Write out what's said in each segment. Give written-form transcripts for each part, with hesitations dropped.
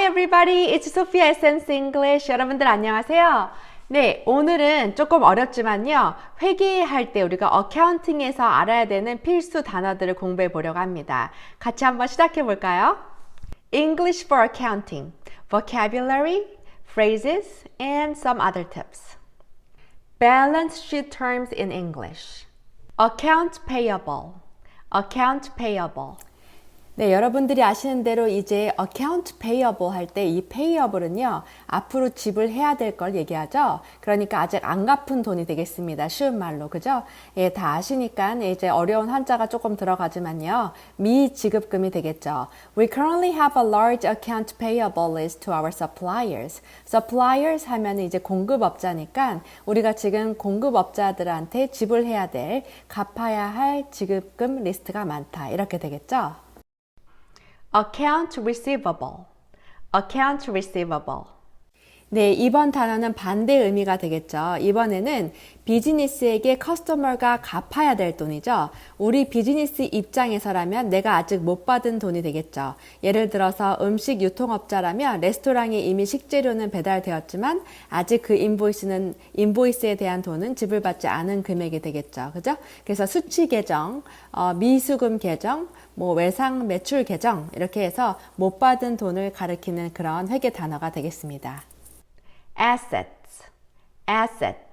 everybody, it's Sophia Essence English. 여러분들 안녕하세요. 네, 오늘은 조금 어렵지만요. 회계할 때 우리가 어카운팅에서 알아야 되는 필수 단어들을 공부해 보려고 합니다. 같이 한번 시작해 볼까요? English for accounting, vocabulary, phrases, and some other tips. Balance sheet terms in English. Account payable, account payable. 네, 여러분들이 아시는 대로 이제 account payable 할 때 이 payable은요, 앞으로 지불해야 될 걸 얘기하죠. 그러니까 아직 안 갚은 돈이 되겠습니다. 쉬운 말로, 그죠? 예, 다 아시니까 이제 어려운 한자가 조금 들어가지만요, 미지급금이 되겠죠. We currently have a large account payable list to our suppliers. suppliers 하면 이제 공급업자니까 우리가 지금 공급업자들한테 지불해야 될, 갚아야 할 지급금 리스트가 많다. 이렇게 되겠죠. Account receivable, account receivable. 네, 이번 단어는 반대 의미가 되겠죠. 이번에는 비즈니스에게 커스터머가 갚아야 될 돈이죠. 우리 비즈니스 입장에서라면 내가 아직 못 받은 돈이 되겠죠. 예를 들어서 음식 유통업자라면 레스토랑에 이미 식재료는 배달되었지만 아직 그 인보이스에 대한 돈은 지불받지 않은 금액이 되겠죠. 그죠? 그래서 수치 계정, 미수금 계정, 외상 매출 계정 이렇게 해서 못 받은 돈을 가리키는 그런 회계 단어가 되겠습니다. assets, assets.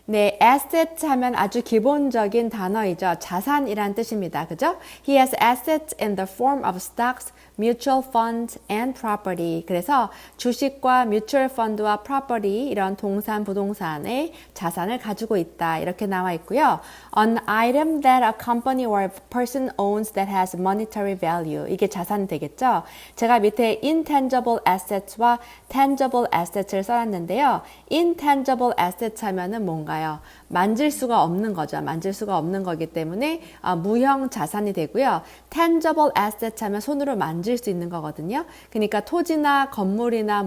네, assets 하면 아주 기본적인 단어이죠. 자산이란 뜻입니다. 그죠? He has assets in the form of stocks, mutual funds, and property. 그래서 주식과 mutual fund와 property 이런 동산, 부동산의 자산을 가지고 있다. 이렇게 나와 있고요. An item that a company or a person owns that has monetary value. 이게 자산이 되겠죠? 제가 밑에 intangible assets와 tangible assets를 써놨는데요. intangible assets 하면은 뭔가요? 만질 수가 없는 거죠. 만질 수가 없는 거기 때문에 무형 자산이 되고요. tangible assets 하면 손으로 만질 수 있는 거거든요. 그러니까 토지나 건물이나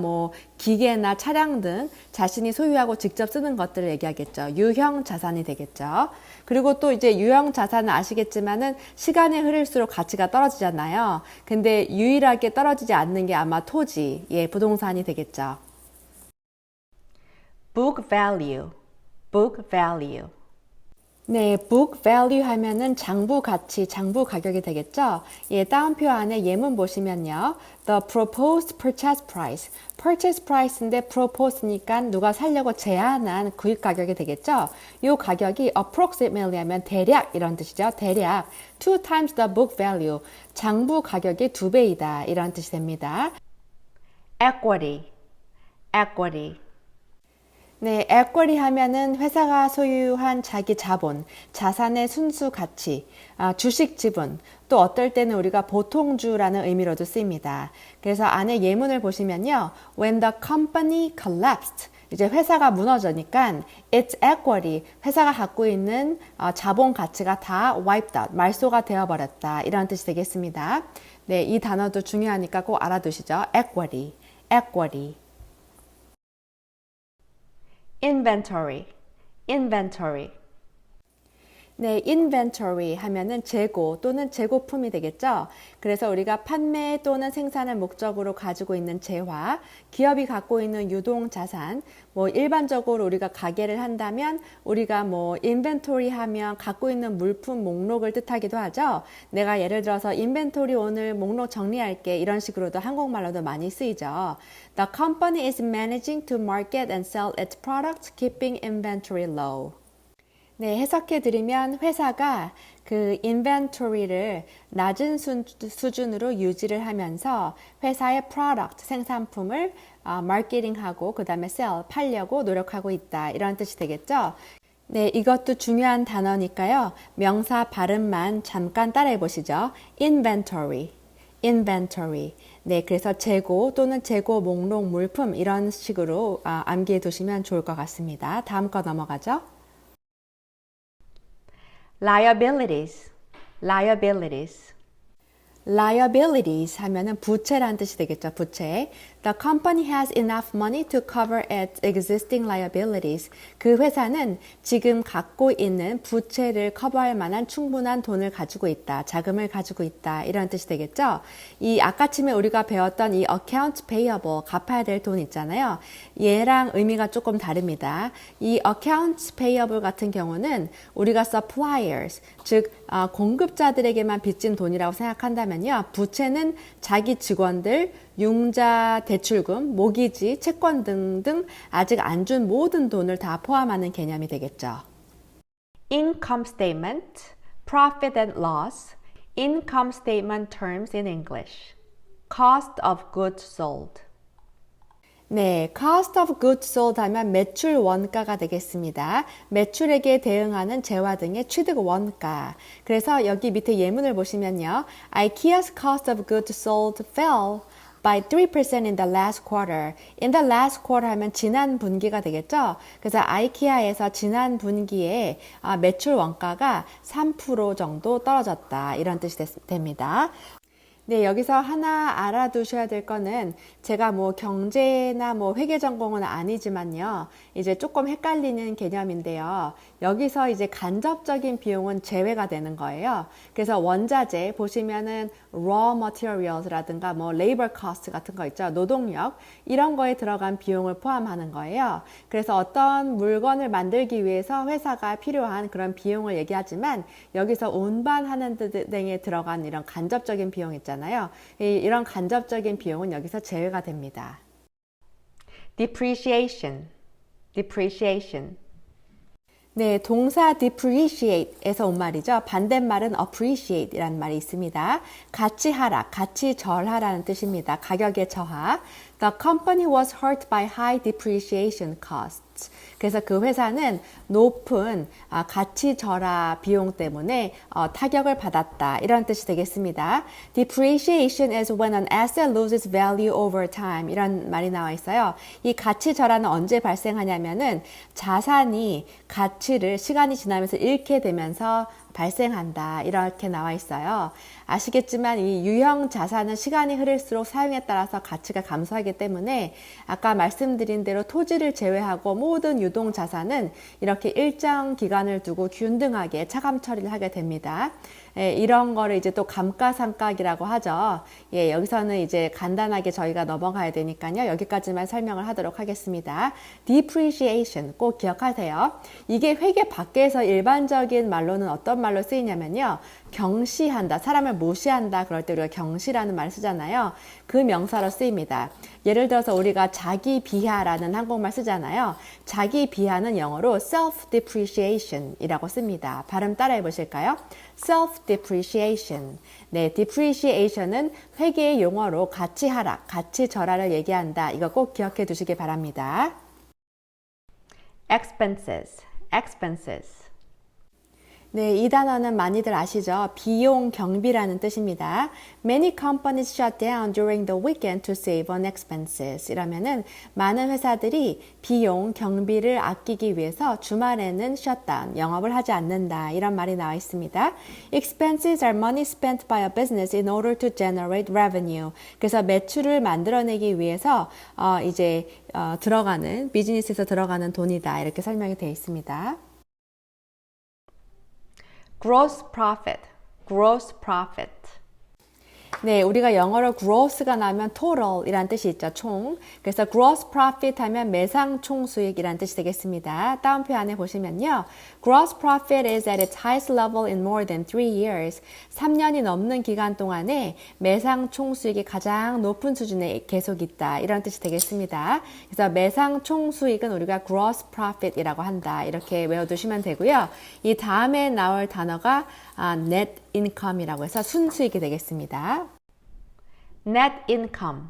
기계나 차량 등 자신이 소유하고 직접 쓰는 것들을 얘기하겠죠. 유형 자산이 되겠죠. 그리고 또 이제 유형 자산은 아시겠지만은 시간이 흐를수록 가치가 떨어지잖아요. 근데 유일하게 떨어지지 않는 게 아마 토지, 부동산이 되겠죠. book value. book value. 네, book value 하면은 장부 가치, 장부 가격이 되겠죠? 다운표 안에 예문 보시면요. The proposed purchase price. purchase price인데 propose니까 누가 살려고 제안한 구입 가격이 되겠죠? 이 가격이 approximately 하면 대략 이런 뜻이죠. 대략 two times the book value. 장부 가격의 2배이다. 이런 뜻이 됩니다. equity. equity. 네, equity 하면은 회사가 소유한 자기 자본, 자산의 순수 가치, 주식 지분, 또 어떨 때는 우리가 보통주라는 의미로도 쓰입니다. 그래서 안에 예문을 보시면요. When the company collapsed, 이제 회사가 무너지니까 its equity, 회사가 갖고 있는 자본 가치가 다 wiped out, 말소가 되어버렸다. 이런 뜻이 되겠습니다. 네, 이 단어도 중요하니까 꼭 알아두시죠. equity, equity. inventory, inventory. 네, inventory 하면은 재고 또는 재고품이 되겠죠. 그래서 우리가 판매 또는 생산을 목적으로 가지고 있는 재화, 기업이 갖고 있는 유동 자산, 일반적으로 우리가 가게를 한다면 우리가 inventory 하면 갖고 있는 물품 목록을 뜻하기도 하죠. 내가 예를 들어서 inventory 오늘 목록 정리할게 이런 식으로도 한국말로도 많이 쓰이죠. The company is managing to market and sell its products, keeping inventory low. 네, 해석해 드리면 회사가 그 인벤토리를 낮은 수준으로 유지를 하면서 회사의 프로덕트, 생산품을 마케팅하고 그 다음에 sell, 팔려고 노력하고 있다. 이런 뜻이 되겠죠. 네, 이것도 중요한 단어니까요. 명사 발음만 잠깐 따라해 보시죠. inventory, inventory. 네, 그래서 재고 또는 재고 목록 물품 이런 식으로 암기해 두시면 좋을 것 같습니다. 다음 거 넘어가죠. liabilities, liabilities. liabilities 하면은 부채라는 뜻이 되겠죠. 부채. The company has enough money to cover its existing liabilities. 그 회사는 지금 갖고 있는 부채를 커버할 만한 충분한 돈을 가지고 있다. 자금을 가지고 있다. 이런 뜻이 되겠죠? 이 아까쯤에 우리가 배웠던 이 account payable, 갚아야 될 돈 있잖아요. 얘랑 의미가 조금 다릅니다. 이 account payable 같은 경우는 우리가 suppliers, 즉 공급자들에게만 빚진 돈이라고 생각한다면요. 부채는 자기 직원들, 융자 대출금, 모기지, 채권 등등 아직 안 준 모든 돈을 다 포함하는 개념이 되겠죠. Income statement, profit and loss, income statement terms in English. Cost of goods sold. 네, cost of goods sold 하면 매출 원가가 되겠습니다. 매출액에 대응하는 재화 등의 취득 원가. 그래서 여기 밑에 예문을 보시면요. IKEA's cost of goods sold fell by 3% in the last quarter. In the last quarter 하면 지난 분기가 되겠죠. 그래서 아이키아에서 지난 분기에 매출 원가가 3% 정도 떨어졌다. 이런 뜻이 됩니다. 네, 여기서 하나 알아두셔야 될 거는 제가 뭐 경제나 뭐 회계 전공은 아니지만요. 이제 조금 헷갈리는 개념인데요. 여기서 이제 간접적인 비용은 제외가 되는 거예요. 그래서 원자재 보시면은 raw materials라든가 뭐 labor cost 같은 거 있죠. 노동력 이런 거에 들어간 비용을 포함하는 거예요. 그래서 어떤 물건을 만들기 위해서 회사가 필요한 그런 비용을 얘기하지만 여기서 운반하는 등에 들어간 이런 간접적인 비용 있잖아요. 이런 간접적인 비용은 여기서 제외가 됩니다. Depreciation. 네, 동사 depreciate에서 온 말이죠. 반대말은 appreciate 이라는 말이 있습니다. 가치 하락, 가치 절하라는 뜻입니다. 가격의 저하. The company was hurt by high depreciation costs. 그래서 그 회사는 높은 가치 절하 비용 때문에 타격을 받았다. 이런 뜻이 되겠습니다. Depreciation is when an asset loses value over time. 이런 말이 나와 있어요. 이 가치 절하는 언제 발생하냐면은 자산이 가치를 시간이 지나면서 잃게 되면서 발생한다. 이렇게 나와 있어요. 아시겠지만 이 유형 자산은 시간이 흐를수록 사용에 따라서 가치가 감소하기 때문에 아까 말씀드린 대로 토지를 제외하고 모든 유동 자산은 이렇게 일정 기간을 두고 균등하게 차감 처리를 하게 됩니다. 예, 이런 거를 이제 또 감가상각이라고 하죠. 예, 여기서는 이제 간단하게 저희가 넘어가야 되니까요. 여기까지만 설명을 하도록 하겠습니다. Depreciation 꼭 기억하세요. 이게 회계 밖에서 일반적인 말로는 어떤 말로 쓰이냐면요. 경시한다, 사람을 무시한다 그럴 때 우리가 경시라는 말을 쓰잖아요. 그 명사로 쓰입니다. 예를 들어서 우리가 자기 비하라는 한국말 쓰잖아요. 자기 비하는 영어로 self-depreciation 이라고 씁니다. 발음 따라해 보실까요? self-depreciation. 네, depreciation은 회계의 용어로 가치 하락, 가치 절하를 얘기한다. 이거 꼭 기억해 두시기 바랍니다. expenses. 네, 이 단어는 많이들 아시죠? 비용 경비라는 뜻입니다. Many companies shut down during the weekend to save on expenses. 이라면은 많은 회사들이 비용 경비를 아끼기 위해서 주말에는 shutdown, 영업을 하지 않는다. 이런 말이 나와 있습니다. Expenses are money spent by a business in order to generate revenue. 그래서 매출을 만들어내기 위해서 들어가는 비즈니스에서 들어가는 돈이다. 이렇게 설명이 되어 있습니다. Gross profit. 네, 우리가 영어로 gross가 나면 total 이란 뜻이 있죠. 총. 그래서 gross profit 하면 매상 총수익 이란 뜻이 되겠습니다. 다운표 안에 보시면요. Gross profit is at its highest level in more than 3 years. 3년이 넘는 기간 동안에 매상 총수익이 가장 높은 수준에 계속 있다. 이런 뜻이 되겠습니다. 그래서 매상 총수익은 우리가 gross profit 이라고 한다. 이렇게 외워두시면 되고요. 이 다음에 나올 단어가 net income이라고 해서 순수익이 되겠습니다. net income.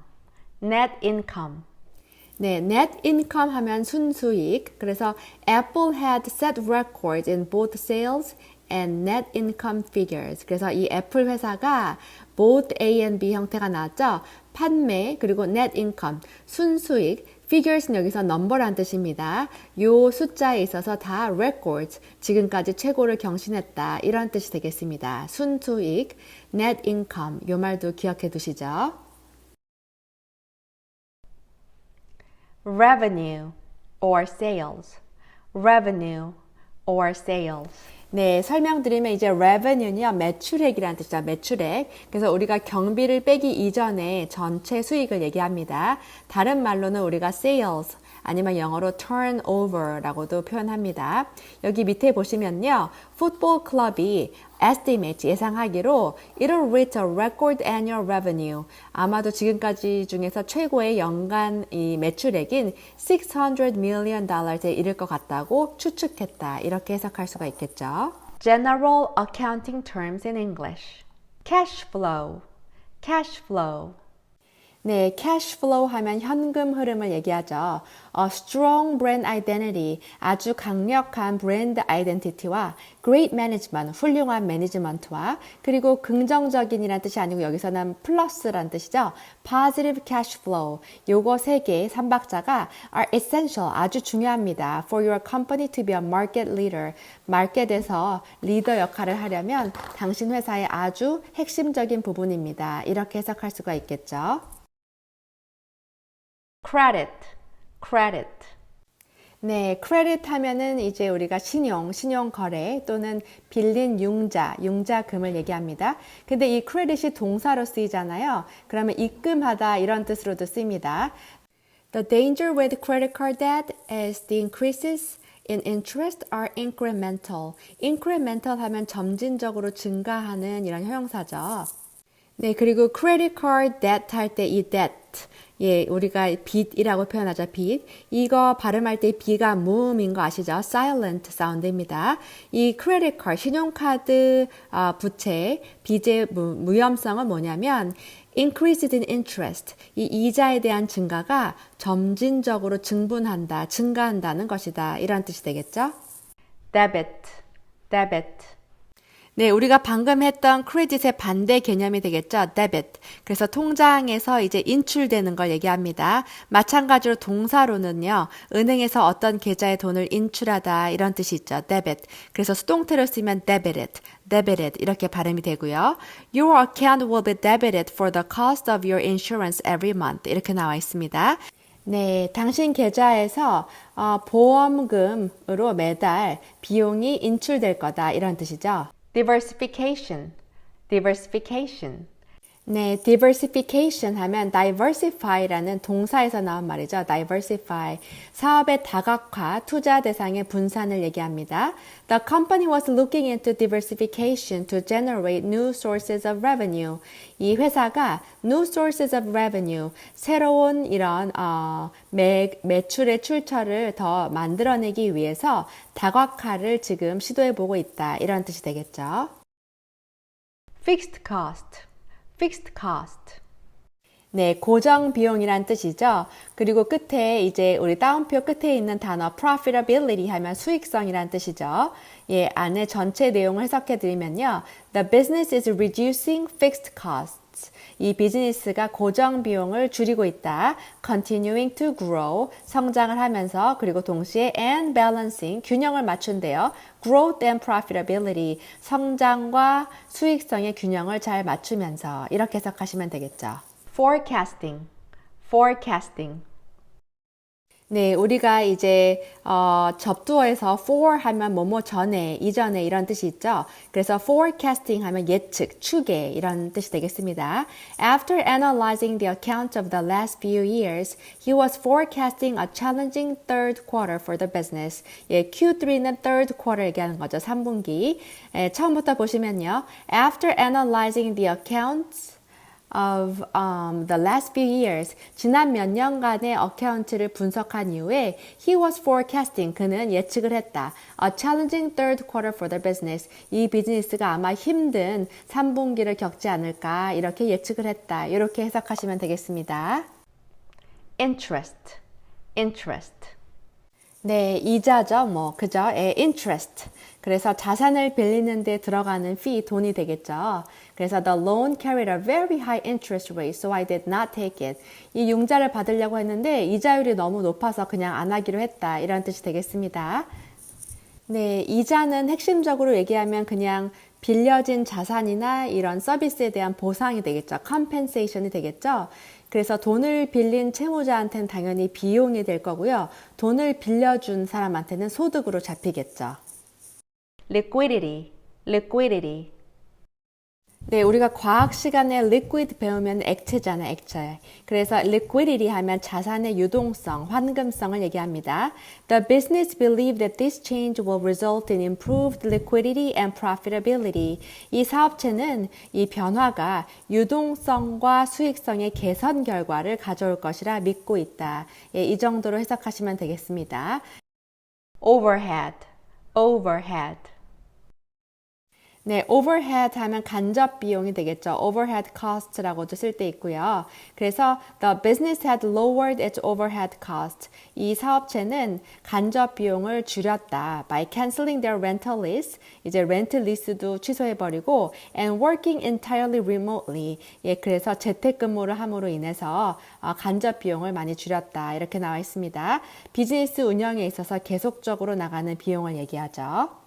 네, net income 하면 순수익. 그래서 Apple had set records in both sales and net income figures. 그래서 이 애플 회사가 both A and B 형태가 나왔죠. 판매 그리고 net income, 순수익. figures는 여기서 number란 뜻입니다. 요 숫자에 있어서 다 records, 지금까지 최고를 경신했다. 이런 뜻이 되겠습니다. 순수익, net income, 요 말도 기억해 두시죠. revenue or sales. revenue or sales. 네, 설명드리면 이제 revenue는요, 매출액이라는 뜻이죠. 매출액. 그래서 우리가 경비를 빼기 이전에 전체 수익을 얘기합니다. 다른 말로는 우리가 sales, 아니면 영어로 turnover라고도 표현합니다. 여기 밑에 보시면요, 풋볼 클럽이 estimate, 예상하기로 it'll reach a record annual revenue. 아마도 지금까지 중에서 최고의 연간 이 매출액인 $600 million에 이를 것 같다고 추측했다. 이렇게 해석할 수가 있겠죠. General accounting terms in English. Cash flow, cash flow. 네, cash flow 하면 현금 흐름을 얘기하죠. A strong brand identity, 아주 강력한 브랜드 아이덴티티와 great management, 훌륭한 매니지먼트와 그리고 긍정적인이라는 뜻이 아니고 여기서는 플러스라는 뜻이죠. positive cash flow, 요거 세 개, 3박자가 are essential, 아주 중요합니다. for your company to be a market leader, 마켓에서 리더 역할을 하려면 당신 회사의 아주 핵심적인 부분입니다. 이렇게 해석할 수가 있겠죠. credit, credit. 네, credit 하면은 이제 우리가 신용 거래 또는 빌린 융자금을 얘기합니다. 근데 이 credit이 동사로 쓰이잖아요. 그러면 입금하다 이런 뜻으로도 쓰입니다. The danger with credit card debt is the increases in interest are incremental. incremental 하면 점진적으로 증가하는 이런 형용사죠. 네, 그리고 credit card debt 할 때 이 debt, 예, 우리가 빚이라고 표현하죠, 빚. 이거 발음할 때 B가 무음인 거 아시죠? silent 사운드입니다. 이 credit card, 신용카드 부채, 빚의 무염성은 뭐냐면 increased in interest, 이 이자에 대한 증가가 점진적으로 증가한다는 것이다. 이런 뜻이 되겠죠? debit, debit. 네, 우리가 방금 했던 크레딧의 반대 개념이 되겠죠. debit. 그래서 통장에서 이제 인출되는 걸 얘기합니다. 마찬가지로 동사로는요, 은행에서 어떤 계좌에 돈을 인출하다 이런 뜻이 있죠. debit. 그래서 수동태로 쓰면 debited 이렇게 발음이 되고요. Your account will be debited for the cost of your insurance every month. 이렇게 나와 있습니다. 네, 당신 계좌에서 보험금으로 매달 비용이 인출될 거다 이런 뜻이죠. diversification, diversification. 네, diversification 하면 diversify라는 동사에서 나온 말이죠. diversify. 사업의 다각화, 투자 대상의 분산을 얘기합니다. The company was looking into diversification to generate new sources of revenue. 이 회사가 new sources of revenue, 새로운 이런 매출의 출처를 더 만들어내기 위해서 다각화를 지금 시도해보고 있다. 이런 뜻이 되겠죠. fixed cost. fixed cost. 네, 고정 비용이란 뜻이죠. 그리고 끝에 이제 우리 따옴표 끝에 있는 단어 profitability 하면 수익성이란 뜻이죠. 예, 안에 전체 내용을 해석해 드리면요. The business is reducing fixed costs. 이 비즈니스가 고정 비용을 줄이고 있다. Continuing to grow, 성장을 하면서 그리고 동시에 and balancing, 균형을 맞춘대요. Growth and profitability, 성장과 수익성의 균형을 잘 맞추면서 이렇게 해석하시면 되겠죠. Forecasting, forecasting. 네, 우리가 이제 접두어에서 for 하면 뭐뭐 전에, 이전에 이런 뜻이 있죠. 그래서 forecasting 하면 예측, 추계 이런 뜻이 되겠습니다. After analyzing the accounts of the last few years, he was forecasting a challenging third quarter for the business. 예, Q3는 third quarter 얘기하는 거죠. 3분기. 예, 처음부터 보시면요. After analyzing the accounts of the last few years, 지난 몇 년간의 어카운트를 분석한 이후에 he was forecasting, 그는 예측을 했다. A challenging third quarter for the business, 이 비즈니스가 아마 힘든 3분기를 겪지 않을까 이렇게 예측을 했다. 이렇게 해석하시면 되겠습니다. interest, interest. 네, 이자죠. 뭐, 그죠? interest. 그래서 자산을 빌리는 데 들어가는 fee, 돈이 되겠죠. 그래서 the loan carried a very high interest rate, so I did not take it. 이 융자를 받으려고 했는데 이자율이 너무 높아서 그냥 안 하기로 했다. 이런 뜻이 되겠습니다. 네, 이자는 핵심적으로 얘기하면 그냥 빌려진 자산이나 이런 서비스에 대한 보상이 되겠죠. compensation이 되겠죠. 그래서 돈을 빌린 채무자한테는 당연히 비용이 될 거고요. 돈을 빌려준 사람한테는 소득으로 잡히겠죠. liquidity, liquidity. 네, 우리가 과학 시간에 liquid 배우면 액체잖아요, 액체. 그래서 liquidity 하면 자산의 유동성, 환금성을 얘기합니다. The business believe that this change will result in improved liquidity and profitability. 이 사업체는 이 변화가 유동성과 수익성의 개선 결과를 가져올 것이라 믿고 있다. 예, 이 정도로 해석하시면 되겠습니다. overhead, overhead. 네, overhead 하면 간접 비용이 되겠죠. overhead cost라고도 쓸 때 있고요. 그래서 the business had lowered its overhead cost. 이 사업체는 간접 비용을 줄였다. by canceling their rental lease. 이제 렌트 리스도 취소해버리고 and working entirely remotely. 예, 그래서 재택근무를 함으로 인해서 간접 비용을 많이 줄였다. 이렇게 나와 있습니다. 비즈니스 운영에 있어서 계속적으로 나가는 비용을 얘기하죠.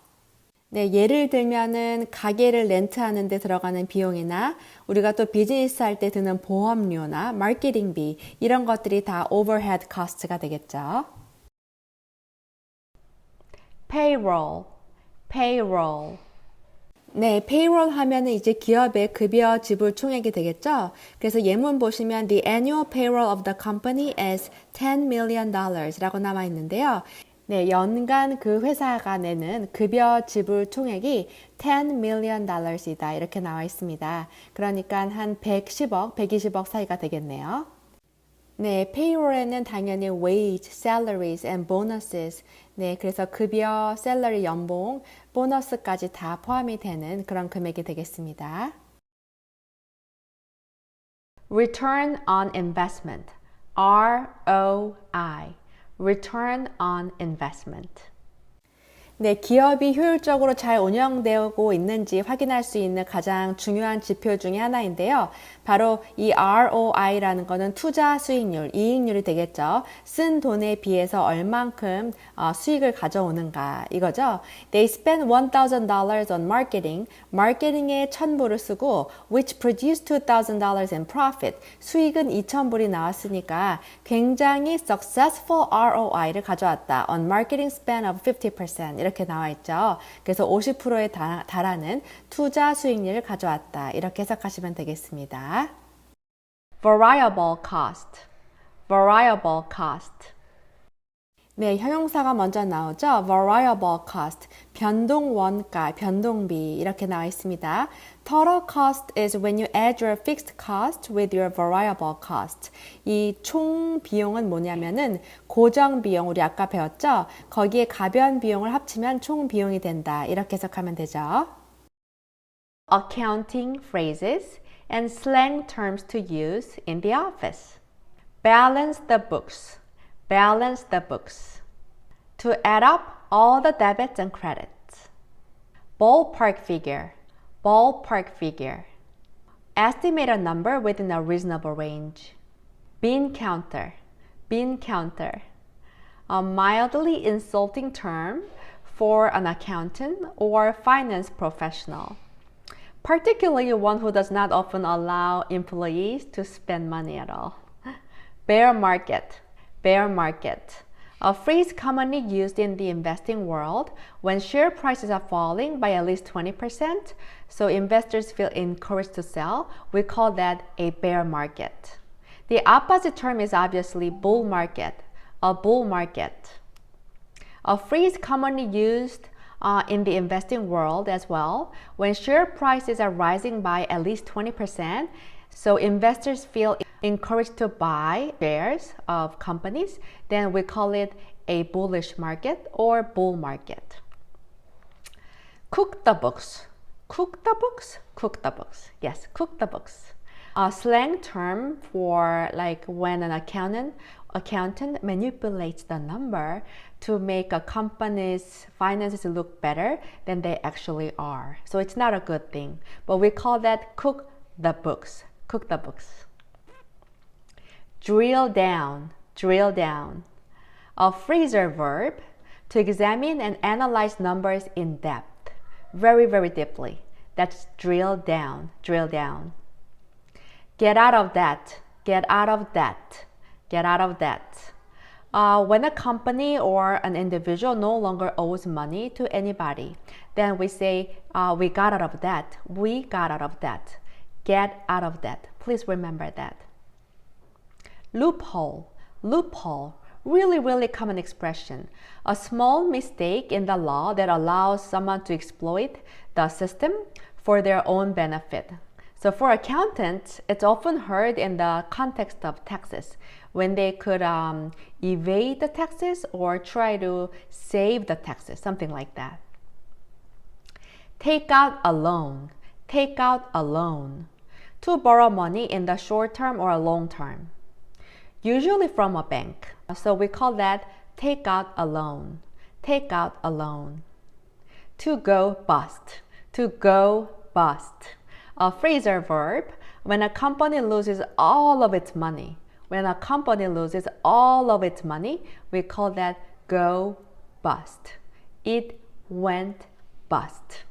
네, 예를 들면은 가게를 렌트하는 데 들어가는 비용이나 우리가 또 비즈니스 할 때 드는 보험료나 마케팅비 이런 것들이 다 overhead cost가 되겠죠. payroll, payroll. 네, payroll 하면은 이제 기업의 급여 지불 총액이 되겠죠. 그래서 예문 보시면 the annual payroll of the company is $10 million 라고 나와 있는데요. 네, 연간 그 회사가 내는 급여 지불 총액이 $10 million 이다. 이렇게 나와 있습니다. 그러니까 한 110억, 120억 사이가 되겠네요. 네, payroll에는 당연히 wage, salaries and bonuses. 네, 그래서 급여, salary, 연봉, 보너스까지 다 포함이 되는 그런 금액이 되겠습니다. Return on investment, ROI. Return on investment. 네, 기업이 효율적으로 잘 운영되고 있는지 확인할 수 있는 가장 중요한 지표 중에 하나인데요. 바로 이 ROI라는 거는 투자 수익률, 이익률이 되겠죠. 쓴 돈에 비해서 얼만큼 수익을 가져오는가 이거죠. They spent $1,000 on marketing. 마케팅에 $1,000불을 쓰고 which produced $2,000 in profit. 수익은 $2,000불이 나왔으니까 굉장히 successful ROI를 가져왔다. On marketing spend of 50%. 이렇게 나와 있죠. 그래서 50%에 달하는 투자 수익률을 가져왔다. 이렇게 해석하시면 되겠습니다. Variable cost, variable cost. 네, 형용사가 먼저 나오죠. variable cost, 변동 원가, 변동비 이렇게 나와 있습니다. Total cost is when you add your fixed cost with your variable cost. 이 총 비용은 뭐냐면은 고정 비용, 우리 아까 배웠죠? 거기에 가변 비용을 합치면 총 비용이 된다. 이렇게 해석하면 되죠. Accounting phrases and slang terms to use in the office. Balance the books. Balance the books. To add up all the debits and credits. Ballpark figure. Ballpark figure. Estimate a number within a reasonable range. Bean counter. Bean counter. A mildly insulting term for an accountant or finance professional, particularly one who does not often allow employees to spend money at all. Bear market. Bear market. A phrase commonly used in the investing world when share prices are falling by at least 20%, so investors feel encouraged to sell. We call that a bear market. The opposite term is obviously bull market, a bull market. A phrase commonly used in the investing world as well when share prices are rising by at least 20%, so investors feel encouraged to buy shares of companies, then we call it a bullish market or bull market. Cook the books. Cook the books? Cook the books. Yes, cook the books. A slang term for like when an accountant manipulates the number to make a company's finances look better than they actually are. So it's not a good thing, but we call that cook the books. Cook the books. Drill down, drill down. A phrasal verb to examine and analyze numbers in depth, very, very deeply. That's drill down, drill down. Get out of that, get out of that, get out of that. When a company or an individual no longer owes money to anybody, then we say, we got out of that, we got out of that, get out of that. Please remember that. Loophole, loophole, really, really common expression. A small mistake in the law that allows someone to exploit the system for their own benefit. So for accountants, it's often heard in the context of taxes, when they could evade the taxes or try to save the taxes, something like that. Take out a loan, take out a loan. To borrow money in the short term or long term. Usually from a bank. So we call that take out a loan, take out a loan. To go bust, to go bust. A phrasal verb, when a company loses all of its money. When a company loses all of its money, we call that go bust. It went bust.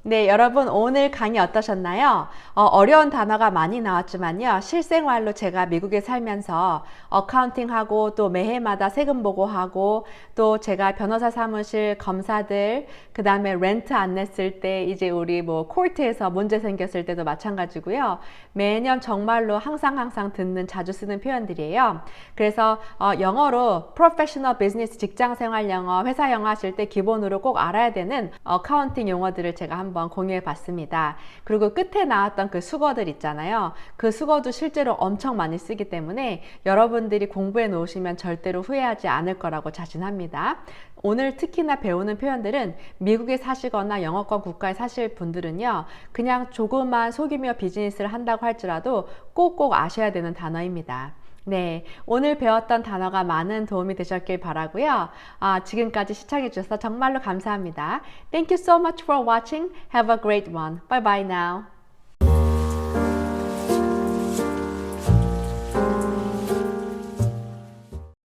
네, 여러분 오늘 강의 어떠셨나요? 어려운 단어가 많이 나왔지만요. 실생활로 제가 미국에 살면서 어카운팅하고 또 매해마다 세금 보고하고 또 제가 변호사 사무실 검사들 그 다음에 렌트 안 냈을 때 이제 우리 뭐 코트에서 문제 생겼을 때도 마찬가지고요. 매년 정말로 항상 듣는 자주 쓰는 표현들이에요. 그래서 영어로 프로페셔널 비즈니스 직장생활 영어, 회사 영어 하실 때 기본으로 꼭 알아야 되는 어카운팅 용어들을 제가 한번 공유해 봤습니다. 그리고 끝에 나왔던 그 수거들 있잖아요. 그 수거도 실제로 엄청 많이 쓰기 때문에 여러분들이 공부해 놓으시면 절대로 후회하지 않을 거라고 자신합니다. 오늘 특히나 배우는 표현들은 미국에 사시거나 영어권 국가에 사실 분들은요. 그냥 조그만 소규모 비즈니스를 한다고 할지라도 꼭꼭 아셔야 되는 단어입니다. 네, 오늘 배웠던 단어가 많은 도움이 되셨길 바라고요. 지금까지 시청해 주셔서 정말로 감사합니다. Thank you so much for watching. Have a great one. Bye bye now.